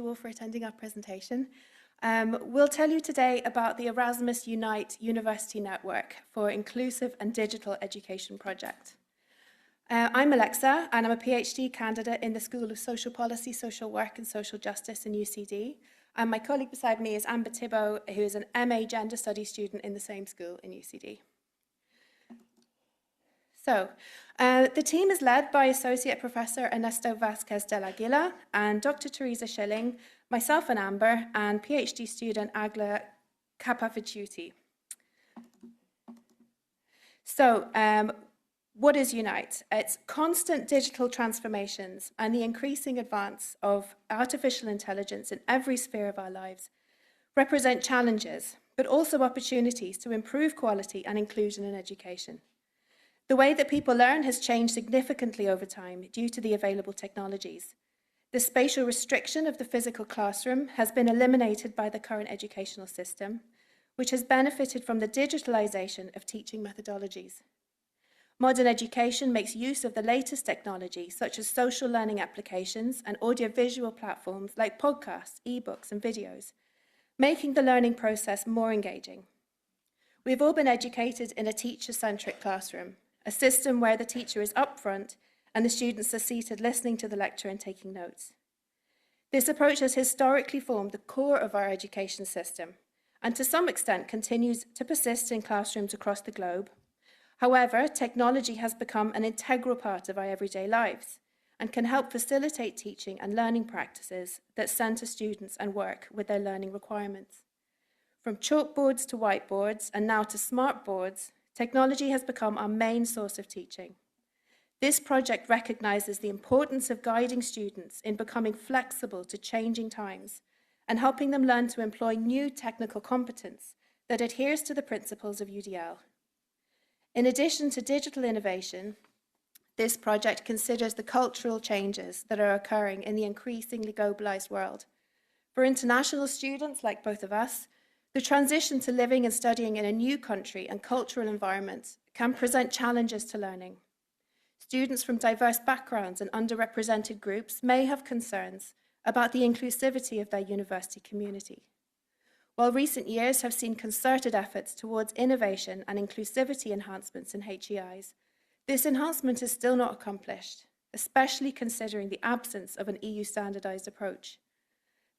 you all for attending our presentation. We'll tell you today about the Erasmus Unite University Network for Inclusive and Digital Education project. I'm Alexa, and I'm a PhD candidate in the School of Social Policy, Social Work and Social Justice in UCD. And my colleague beside me is Amber Thibault, who is an MA Gender Studies student in the same school in UCD. So, the team is led by Associate Professor Ernesto Vasquez del Aguila and Dr. Teresa Schilling, myself and Amber, and PhD student Agla Capavichuti. So, what is Unite? It's constant digital transformations and the increasing advance of artificial intelligence in every sphere of our lives represent challenges, but also opportunities to improve quality and inclusion in education. The way that people learn has changed significantly over time due to the available technologies. The spatial restriction of the physical classroom has been eliminated by the current educational system, which has benefited from the digitalization of teaching methodologies. Modern education makes use of the latest technology, such as social learning applications and audiovisual platforms like podcasts, ebooks, and videos, making the learning process more engaging. We've all been educated in a teacher-centric classroom, a system where the teacher is up front and the students are seated listening to the lecture and taking notes. This approach has historically formed the core of our education system and to some extent continues to persist in classrooms across the globe. However, technology has become an integral part of our everyday lives and can help facilitate teaching and learning practices that center students and work with their learning requirements. From chalkboards to whiteboards and now to smart boards, technology has become our main source of teaching. This project recognizes the importance of guiding students in becoming flexible to changing times and helping them learn to employ new technical competence that adheres to the principles of UDL. In addition to digital innovation, this project considers the cultural changes that are occurring in the increasingly globalized world. For international students like both of us, the transition to living and studying in a new country and cultural environment can present challenges to learning. Students from diverse backgrounds and underrepresented groups may have concerns about the inclusivity of their university community. While recent years have seen concerted efforts towards innovation and inclusivity enhancements in HEIs, this enhancement is still not accomplished, especially considering the absence of an EU standardized approach.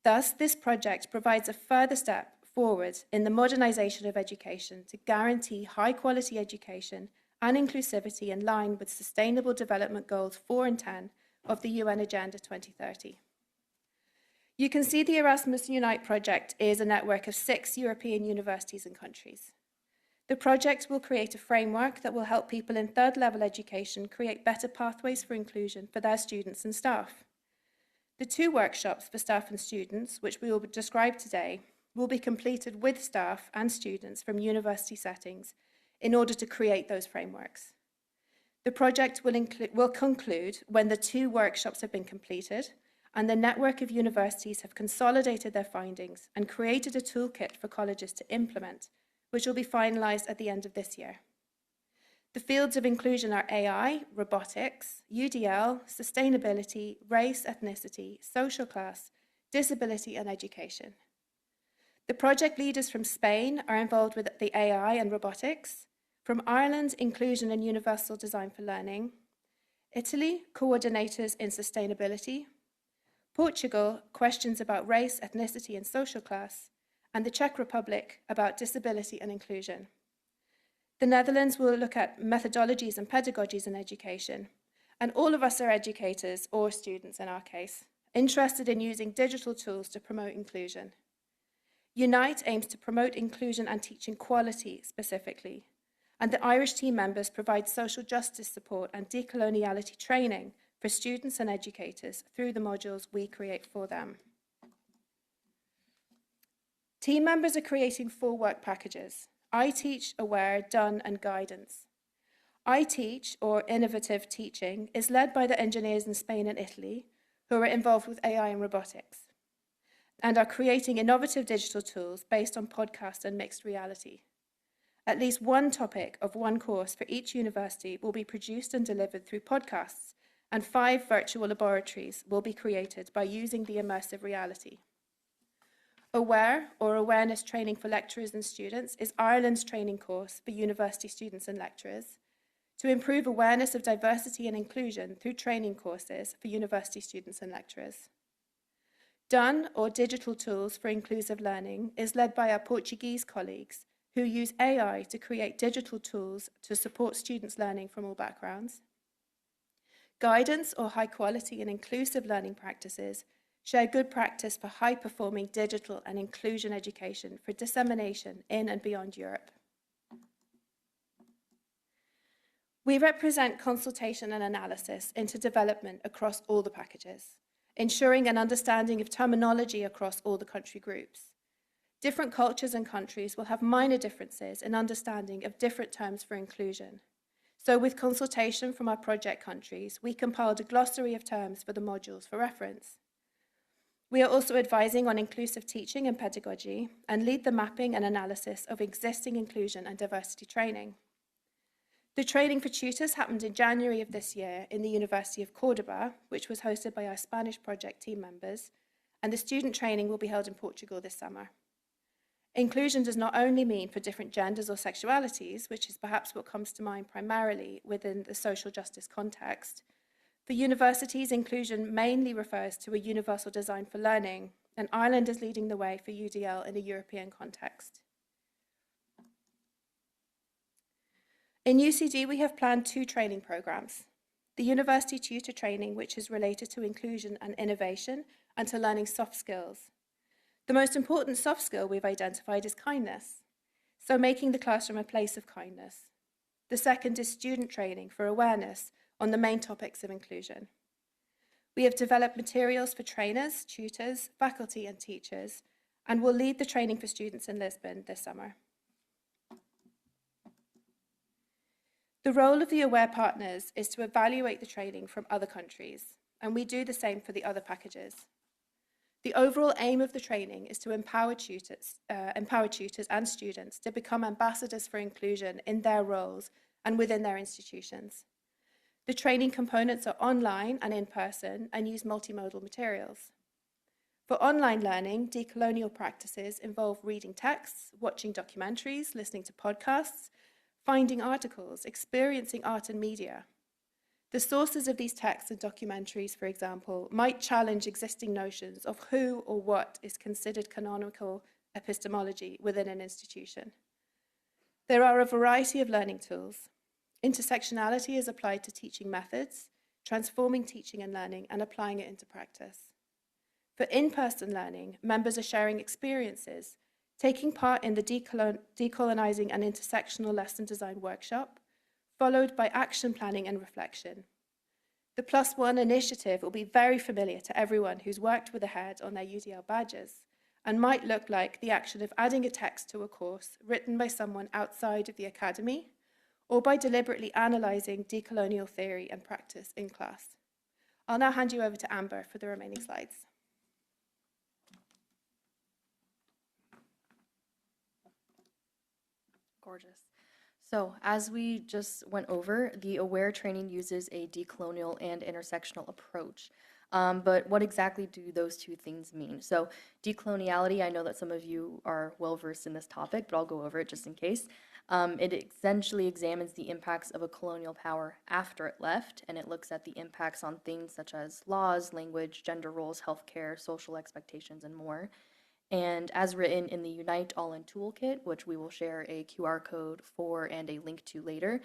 Thus, this project provides a further step forward in the modernization of education to guarantee high-quality education and inclusivity in line with Sustainable Development Goals 4 and 10 of the UN Agenda 2030. You can see the Erasmus Unite project is a network of 6 European universities and countries. The project will create a framework that will help people in third-level education create better pathways for inclusion for their students and staff. The 2 workshops for staff and students, which we will describe today, will be completed with staff and students from university settings in order to create those frameworks. The project will conclude when the 2 workshops have been completed and the network of universities have consolidated their findings and created a toolkit for colleges to implement, which will be finalized at the end of this year. The fields of inclusion are AI, robotics, UDL, sustainability, race, ethnicity, social class, disability, and education. The project leaders from Spain are involved with the AI and robotics. From Ireland, inclusion and universal design for learning. Italy, coordinators in sustainability. Portugal, questions about race, ethnicity, and social class. And the Czech Republic about disability and inclusion. The Netherlands will look at methodologies and pedagogies in education. And all of us are educators, or students in our case, interested in using digital tools to promote inclusion. Unite aims to promote inclusion and teaching quality specifically, and the Irish team members provide social justice support and decoloniality training for students and educators through the modules we create for them. Team members are creating 4 work packages: I Teach, Aware, Done, and Guidance. I Teach, or Innovative Teaching, is led by the engineers in Spain and Italy who are involved with AI and robotics, and are creating innovative digital tools based on podcast and mixed reality. At least one topic of one course for each university will be produced and delivered through podcasts and 5 virtual laboratories will be created by using the immersive reality. AWARE, or Awareness Training for Lecturers and Students, is Ireland's training course for university students and lecturers to improve awareness of diversity and inclusion through training courses for university students and lecturers. DONE, or Digital Tools for Inclusive Learning, is led by our Portuguese colleagues who use AI to create digital tools to support students learning from all backgrounds. Guidance, or High Quality and Inclusive Learning Practices, share good practice for high-performing digital and inclusion education for dissemination in and beyond Europe. We represent consultation and analysis into development across all the packages, ensuring an understanding of terminology across all the country groups. Different cultures and countries will have minor differences in understanding of different terms for inclusion. So with consultation from our project countries, we compiled a glossary of terms for the modules for reference. We are also advising on inclusive teaching and pedagogy and lead the mapping and analysis of existing inclusion and diversity training. The training for tutors happened in January of this year in the University of Córdoba, which was hosted by our Spanish project team members, and the student training will be held in Portugal this summer. Inclusion does not only mean for different genders or sexualities, which is perhaps what comes to mind primarily within the social justice context. For universities, inclusion mainly refers to a universal design for learning, and Ireland is leading the way for UDL in a European context. In UCD, we have planned 2 training programs. The University Tutor Training, which is related to inclusion and innovation and to learning soft skills. The most important soft skill we've identified is kindness, so making the classroom a place of kindness. The second is student training for awareness on the main topics of inclusion. We have developed materials for trainers, tutors, faculty and teachers, and will lead the training for students in Lisbon this summer. The role of the AWARE partners is to evaluate the training from other countries, and we do the same for the other packages. The overall aim of the training is to empower tutors and students to become ambassadors for inclusion in their roles and within their institutions. The training components are online and in person and use multimodal materials. For online learning, decolonial practices involve reading texts, watching documentaries, listening to podcasts, finding articles, experiencing art and media. The sources of these texts and documentaries, for example, might challenge existing notions of who or what is considered canonical epistemology within an institution. There are a variety of learning tools. Intersectionality is applied to teaching methods, transforming teaching and learning, and applying it into practice. For in-person learning, members are sharing experiences, taking part in the Decolonizing and Intersectional Lesson Design workshop, followed by action planning and reflection. The +1 initiative will be very familiar to everyone who's worked with a head on their UDL badges and might look like the action of adding a text to a course written by someone outside of the academy or by deliberately analysing decolonial theory and practice in class. I'll now hand you over to Amber for the remaining slides. Gorgeous. So as we just went over, the AWARE training uses a decolonial and intersectional approach. But what exactly do those two things mean? So decoloniality, I know that some of you are well versed in this topic, but I'll go over it just in case. It essentially examines the impacts of a colonial power after it left, and it looks at the impacts on things such as laws, language, gender roles, healthcare, social expectations, and more. And as written in the Unite All-In Toolkit, which we will share a QR code for and a link to later,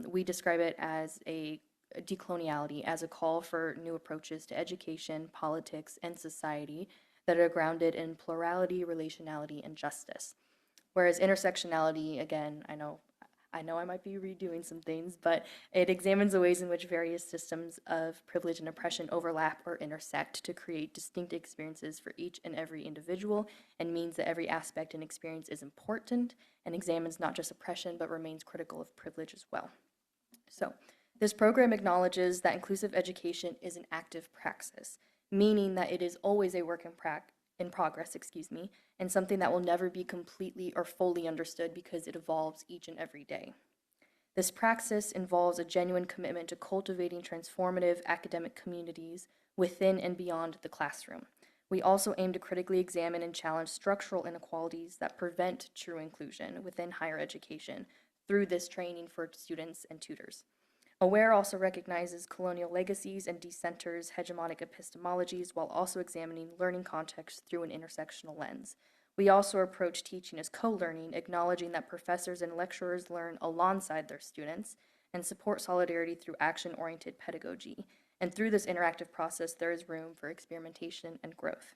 we describe it as a decoloniality as a call for new approaches to education, politics, and society that are grounded in plurality, relationality, and justice. Whereas intersectionality, again, I know I might be redoing some things, but it examines the ways in which various systems of privilege and oppression overlap or intersect to create distinct experiences for each and every individual, and means that every aspect and experience is important and examines not just oppression, but remains critical of privilege as well. So this program acknowledges that inclusive education is an active praxis, meaning that it is always a work in progress, and something that will never be completely or fully understood because it evolves each and every day. This praxis involves a genuine commitment to cultivating transformative academic communities within and beyond the classroom. We also aim to critically examine and challenge structural inequalities that prevent true inclusion within higher education through this training for students and tutors. AWARE also recognizes colonial legacies and decenters hegemonic epistemologies while also examining learning contexts through an intersectional lens. We also approach teaching as co-learning, acknowledging that professors and lecturers learn alongside their students and support solidarity through action-oriented pedagogy. And through this interactive process, there is room for experimentation and growth.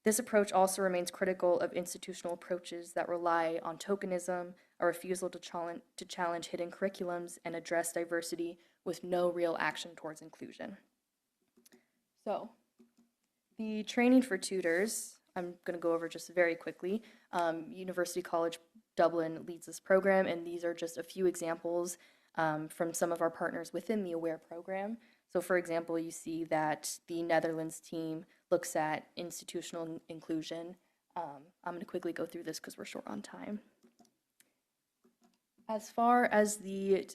This approach also remains critical of institutional approaches that rely on tokenism, a refusal to challenge hidden curriculums, and address diversity with no real action towards inclusion. So, the training for tutors, I'm going to go over just very quickly. University College Dublin leads this program, and these are just a few examples from some of our partners within the AWARE program. So for example, you see that the Netherlands team looks at institutional inclusion. I'm going to quickly go through this because we're short on time. As far as the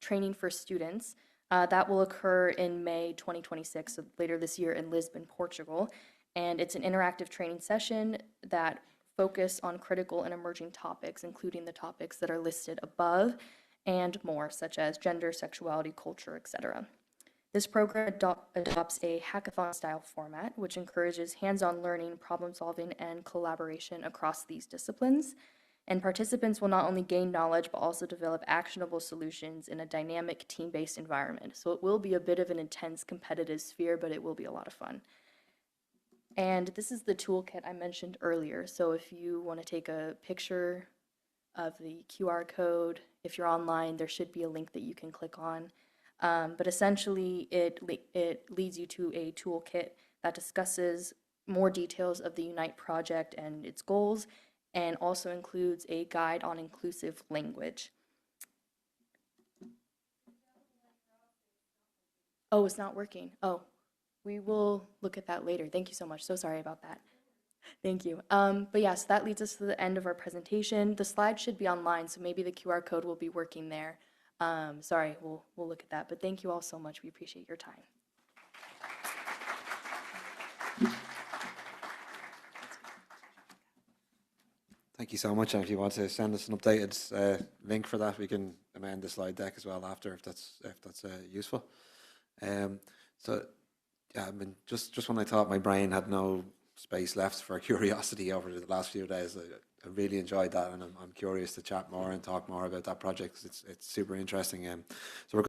training for students, that will occur in May 2026, so later this year in Lisbon, Portugal. And it's an interactive training session that focus on critical and emerging topics, including the topics that are listed above and more, such as gender, sexuality, culture, etc. This program adopts a hackathon-style format, which encourages hands-on learning, problem-solving, and collaboration across these disciplines. And participants will not only gain knowledge, but also develop actionable solutions in a dynamic, team-based environment. So it will be a bit of an intense competitive sphere, but it will be a lot of fun. And this is the toolkit I mentioned earlier. So if you want to take a picture of the QR code, if you're online, there should be a link that you can click on. But essentially, it leads you to a toolkit that discusses more details of the Unite project and its goals, and also includes a guide on inclusive language. Oh, it's not working. Oh, we will look at that later. Thank you so much. So sorry about that. Thank you. But yes, that leads us to the end of our presentation. The slides should be online, so maybe the QR code will be working there. Sorry, we'll look at that. But thank you all so much. We appreciate your time. Thank you so much. And if you want to send us an updated link for that, we can amend the slide deck as well after, if that's useful. So yeah, I mean, just when I thought my brain had no space left for curiosity over the last few days, I really enjoyed that, and I'm curious to chat more and talk more about that project. It's super interesting. So we're